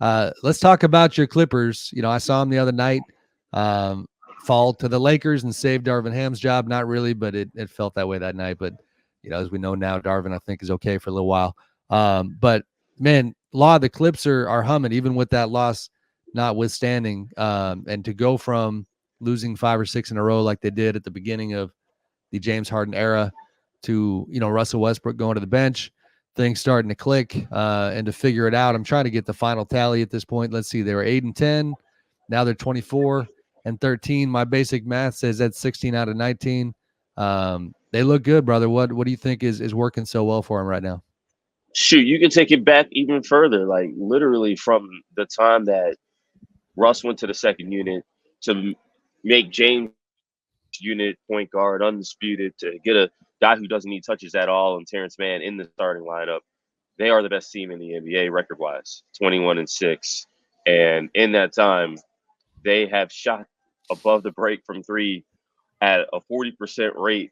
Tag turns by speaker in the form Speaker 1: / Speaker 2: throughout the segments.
Speaker 1: Let's talk about your Clippers. I saw them the other night um, fall to the Lakers and save Darvin Ham's job. Not really, but it felt that way that night. But, as we know now, Darvin, I think, is okay for a little while. But, man, the Clips are humming, even with that loss notwithstanding. And to go from losing 5 or 6 in a row like they did at the beginning of the James Harden era to, Russell Westbrook going to the bench, things starting to click and to figure it out. I'm trying to get the final tally at this point. Let's see. They were 8-10. Now they're 24-13. My basic math says that's 16 out of 19. They look good, brother. What do you think is working so well for them right now?
Speaker 2: Shoot, you can take it back even further, like literally from the time that Russ went to the second unit to make James unit point guard undisputed, to get a guy who doesn't need touches at all and Terrence Mann in the starting lineup. They are the best team in the NBA record wise, 21-6. And in that time, they have shot above the break from three at a 40% rate,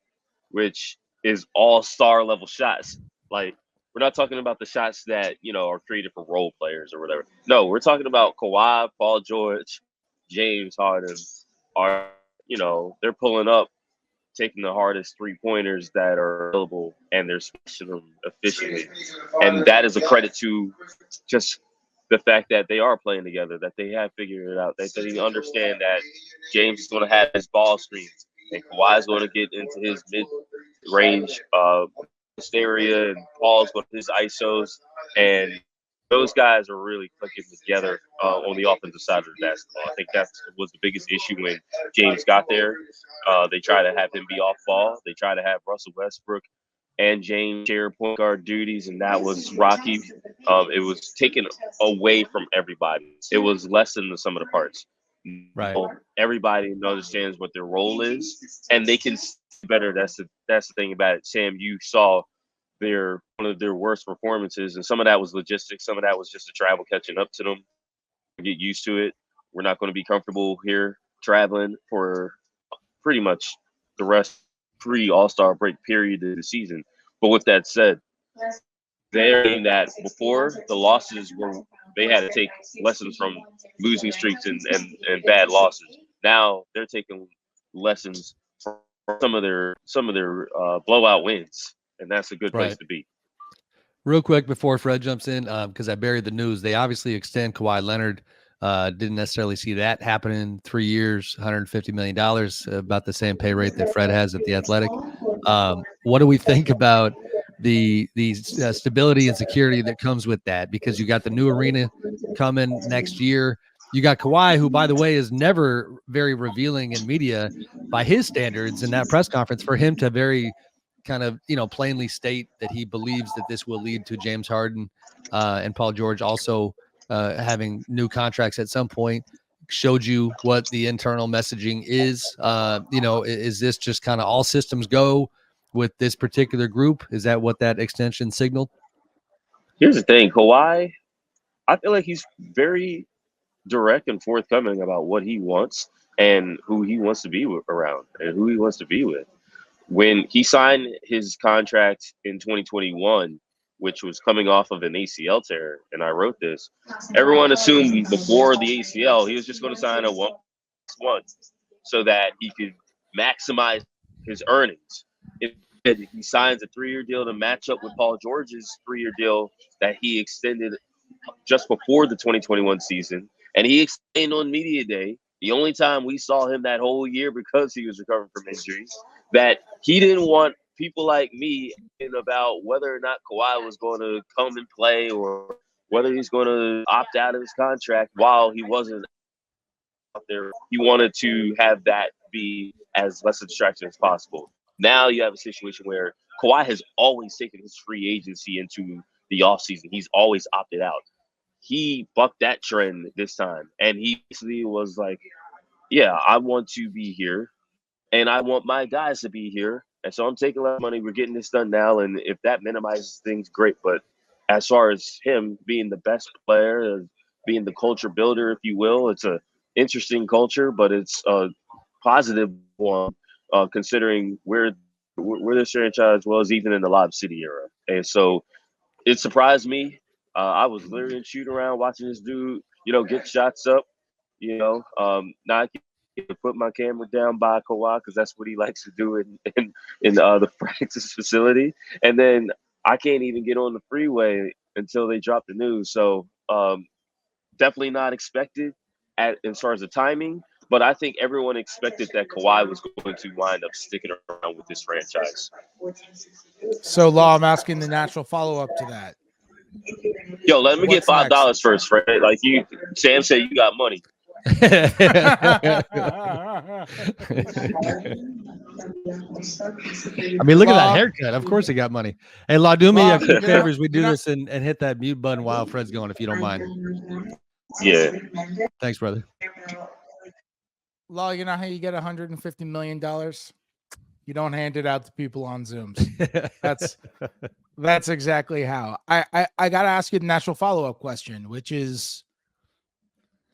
Speaker 2: which is all-star level shots. Like, we're not talking about the shots that, are created for role players or whatever. No, we're talking about Kawhi, Paul George, James Harden are, they're pulling up, taking the hardest three-pointers that are available, and they're smashing them efficiently. And that is a credit to just the fact that they are playing together, that they have figured it out, that they understand that James is going to have his ball screens, and Kawhi is going to get into his mid-range area, and Paul's going to his ISOs, and those guys are really clicking together on the offensive side of the basketball. I think that was the biggest issue when James got there. They try to have him be off ball. They try to have Russell Westbrook and James share point guard duties, and that was rocky. It was taken away from everybody. It was less than the sum of the parts.
Speaker 1: Right.
Speaker 2: Everybody understands what their role is, and they can better. That's the thing about it. Sam, you saw one of their worst performances, and some of that was logistics. Some of that was just the travel catching up to them. Get used to it. We're not going to be comfortable here traveling for pretty much the rest pre-All-Star break period of the season. But with that said, they're saying that before the losses they had to take lessons from losing streaks and bad losses. Now they're taking lessons from some of their blowout wins, and that's a good place to be.
Speaker 1: Real quick before Fred jumps in, because I buried the news, they obviously extend Kawhi Leonard. Didn't necessarily see that happen in 3 years, $150 million, about the same pay rate that Fred has at the Athletic. What do we think about the stability and security that comes with that? Because you got the new arena coming next year. You got Kawhi, who, by the way, is never very revealing in media by his standards in that press conference, for him to very kind of, plainly state that he believes that this will lead to James Harden and Paul George also having new contracts at some point. Showed you what the internal messaging is. Is this just kind of all systems go with this particular group? Is that what that extension signaled?
Speaker 2: Here's the thing, Kawhi, I feel like he's very direct and forthcoming about what he wants and who he wants to be around and who he wants to be with. When he signed his contract in 2021, which was coming off of an ACL tear, and I wrote this, everyone assumed before the ACL he was just going to sign a 1+1 so that he could maximize his earnings. He signs a 3-year deal to match up with Paul George's 3-year deal that he extended just before the 2021 season. And he explained on media day, the only time we saw him that whole year because he was recovering from injuries, that he didn't want people like me about whether or not Kawhi was going to come and play or whether he's going to opt out of his contract while he wasn't out there. He wanted to have that be as less a distraction as possible. Now you have a situation where Kawhi has always taken his free agency into the offseason. He's always opted out. He bucked that trend this time, and he basically was like, yeah, I want to be here, and I want my guys to be here, and so I'm taking a lot of money. We're getting this done now, and if that minimizes things, great. But as far as him being the best player, being the culture builder, if you will, it's a interesting culture, but it's a positive one considering where this franchise was even in the Lob City era. And so it surprised me. I was literally in shoot around watching this dude, get shots up. Not get to put my camera down by Kawhi because that's what he likes to do in the practice facility. And then I can't even get on the freeway until they drop the news. So definitely not expected as far as the timing. But I think everyone expected that Kawhi was going to wind up sticking around with this franchise.
Speaker 3: So, Law, I'm asking the natural follow-up to that.
Speaker 2: Yo, let me get $5 first, Fred. Like Sam said, you got money.
Speaker 1: I mean, look at that haircut. Of course he got money. Hey, Law, do me a few favors. We do this and hit that mute button while Fred's going, if you don't mind.
Speaker 2: Yeah.
Speaker 1: Thanks, brother.
Speaker 3: Law, you know how you get $150 million? You don't hand it out to people on Zooms. That's exactly how. I got to ask you the natural follow-up question, which is,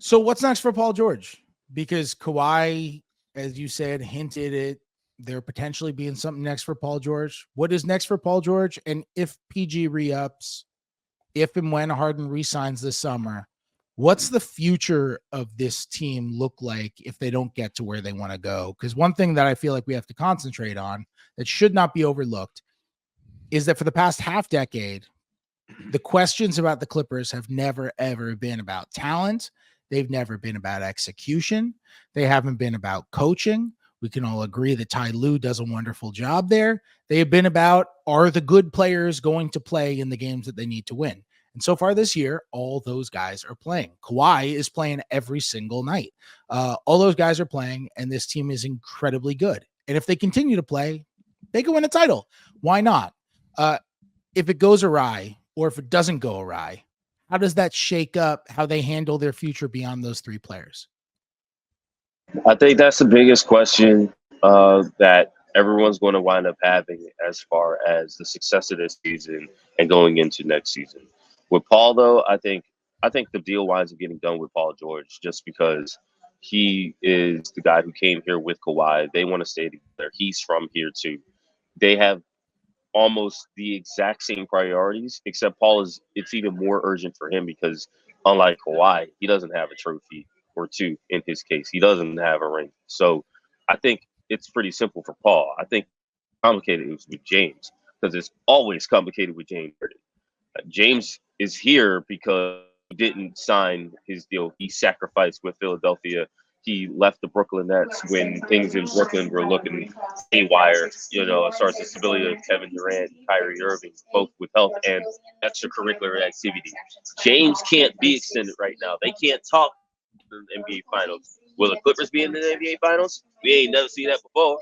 Speaker 3: so what's next for Paul George? Because Kawhi, as you said, hinted at there potentially being something next for Paul George. What is next for Paul George? And if PG re-ups, if and when Harden re-signs this summer, what's the future of this team look like if they don't get to where they want to go? Because one thing that I feel like we have to concentrate on that should not be overlooked is that for the past half decade, the questions about the Clippers have never, ever been about talent. They've never been about execution. They haven't been about coaching. We can all agree that Ty Lue does a wonderful job there. They have been about, are the good players going to play in the games that they need to win? And so far this year, all those guys are playing. Kawhi is playing every single night. All those guys are playing, and this team is incredibly good. And if they continue to play, they can win a title. Why not? If it goes awry, or if it doesn't go awry, how does that shake up how they handle their future beyond those three players?
Speaker 2: I think that's the biggest question that everyone's going to wind up having as far as the success of this season and going into next season. With Paul, though, I think the deal winds up getting done with Paul George just because he is the guy who came here with Kawhi. They want to stay together. He's from here too. They have almost the exact same priorities, except it's even more urgent for him because unlike Kawhi, he doesn't have a trophy or two in his case. He doesn't have a ring. So I think it's pretty simple for Paul. I think complicated is with James because it's always complicated with James. James is here because he didn't sign his deal. He sacrificed with Philadelphia. He left the Brooklyn Nets when things in Brooklyn were looking haywire, as far as the stability of Kevin Durant and Kyrie Irving, both with health and extracurricular activity. James can't be extended right now. They can't talk in the NBA Finals. Will the Clippers be in the NBA Finals? We ain't never seen that before.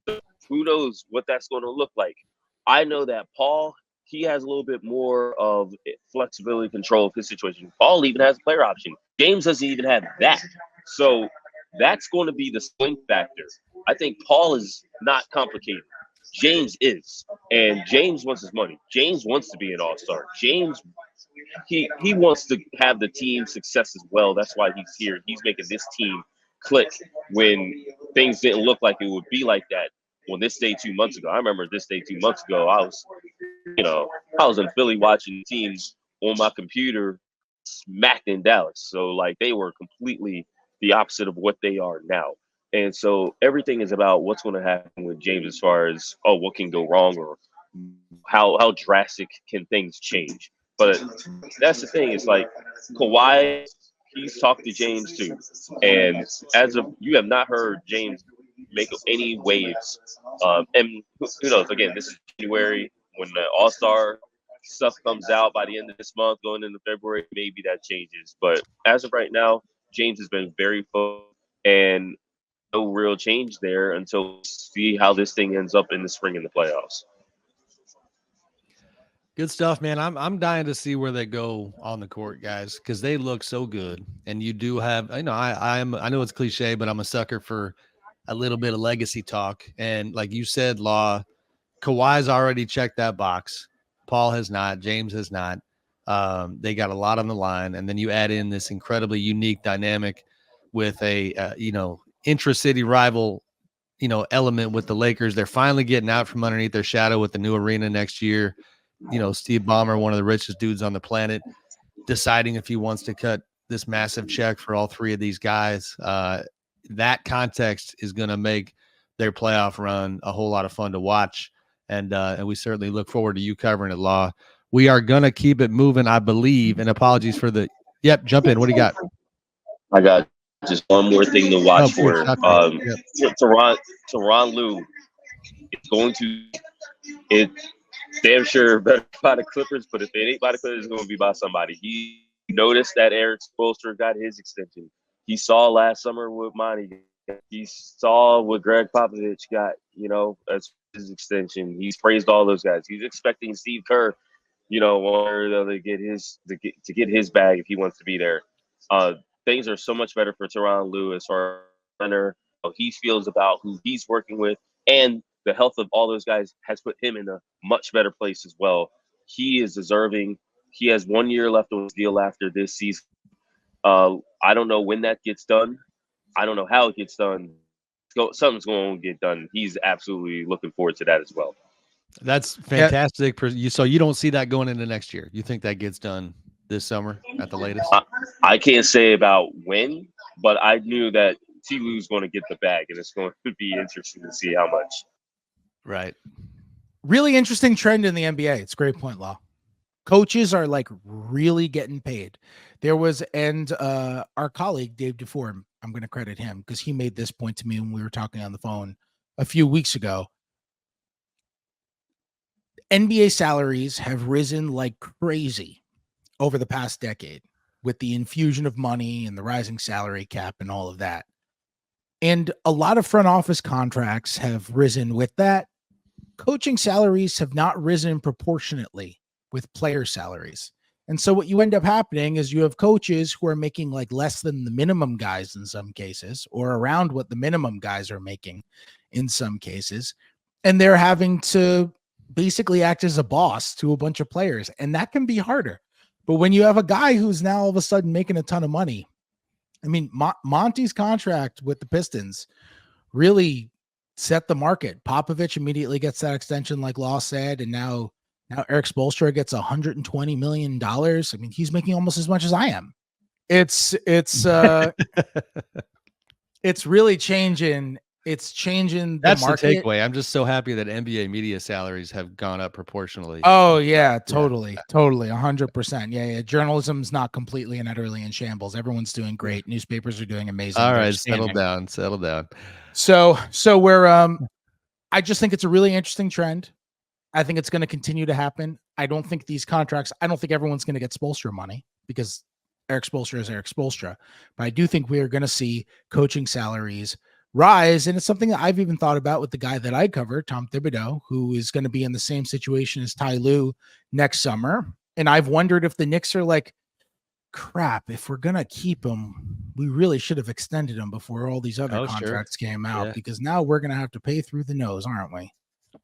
Speaker 2: So who knows what that's going to look like? I know that Paul, he has a little bit more of flexibility, control of his situation. Paul even has a player option. James doesn't even have that. So that's going to be the swing factor. I think Paul is not complicated. James is. And James wants his money. James wants to be an all-star. James, he wants to have the team success as well. That's why he's here. He's making this team click when things didn't look like it would be like that. Well, this day 2 months ago, I remember this day 2 months ago, I was in Philly watching teams on my computer smacked in Dallas. So they were completely the opposite of what they are now. And so everything is about what's going to happen with James as far as, what can go wrong or how drastic can things change. But that's the thing. It's like Kawhi, he's talked to James too. And as of, you have not heard James make any waves. And who knows, again, this is January when the All-Star stuff comes out by the end of this month, going into February, maybe that changes. But as of right now, James has been very focused and no real change there until we see how this thing ends up in the spring in the playoffs.
Speaker 1: Good stuff, man. I'm dying to see where they go on the court, guys, because they look so good. And you do have, I know it's cliche, but I'm a sucker for a little bit of legacy talk. And like you said, Law, Kawhi's already checked that box. Paul has not. James has not. They got a lot on the line. And then you add in this incredibly unique dynamic with a, intra-city rival, element with the Lakers. They're finally getting out from underneath their shadow with the new arena next year. Steve Ballmer, one of the richest dudes on the planet, deciding if he wants to cut this massive check for all three of these guys. That context is going to make their playoff run a whole lot of fun to watch. And we certainly look forward to you covering it, Law. We are going to keep it moving, I believe. And apologies for the – yep, jump in. What do you got?
Speaker 2: I got just one more thing to watch for. Tyronn Lue is going to – it damn sure better by the Clippers, but if it ain't by the Clippers, it's going to be by somebody. He noticed that Eric Spoelstra got his extension. He saw last summer what Monty. He saw what Greg Popovich got, as his extension. He's praised all those guys. He's expecting Steve Kerr, to get his bag if he wants to be there. Things are so much better for Tyronn Lue as far as how he feels about who he's working with, and the health of all those guys has put him in a much better place as well. He is deserving. He has 1 year left on his deal after this season. I don't know when that gets done. I don't know how it gets done. Something's going to get done. He's absolutely looking forward to that as well.
Speaker 1: That's fantastic. Yeah. So you don't see that going into next year. You think that gets done this summer at the latest?
Speaker 2: I can't say about when, but I knew that T. Lue's going to get the bag, and it's going to be interesting to see how much.
Speaker 1: Right.
Speaker 3: Really interesting trend in the NBA. It's a great point, Law. Coaches are like really getting paid. There was, and our colleague, Dave DeFore, I'm going to credit him because he made this point to me when we were talking on the phone a few weeks ago. NBA salaries have risen like crazy over the past decade with the infusion of money and the rising salary cap and all of that. And a lot of front office contracts have risen with that. Coaching salaries have not risen proportionately with player salaries. And so what you end up happening is you have coaches who are making like less than the minimum guys in some cases, or around what the minimum guys are making in some cases. And they're having to basically act as a boss to a bunch of players. And that can be harder. But when you have a guy who's now all of a sudden making a ton of money, I mean, Monty's contract with the Pistons really set the market. Popovich immediately gets that extension, like Law said, and now Eric Spoelstra gets $120 million. I mean, he's making almost as much as I am. It's really changing. It's changing.
Speaker 1: That's
Speaker 3: the market.
Speaker 1: The takeaway. I'm just so happy that NBA media salaries have gone up proportionally.
Speaker 3: Oh yeah, totally, 100%. Yeah. Journalism's not completely and utterly in shambles. Everyone's doing great. Newspapers are doing amazing.
Speaker 1: All right, settle down.
Speaker 3: So we're I just think it's a really interesting trend. I think it's going to continue to happen. I don't think these contracts, I don't think everyone's going to get Spoelstra money because Eric Spoelstra is Eric Spoelstra. But I do think we are going to see coaching salaries rise. And it's something that I've even thought about with the guy that I cover, Tom Thibodeau, who is going to be in the same situation as Ty Lue next summer. And I've wondered if the Knicks are like, crap, if we're going to keep him, we really should have extended him before all these other contracts came out, because now we're going to have to pay through the nose, aren't we?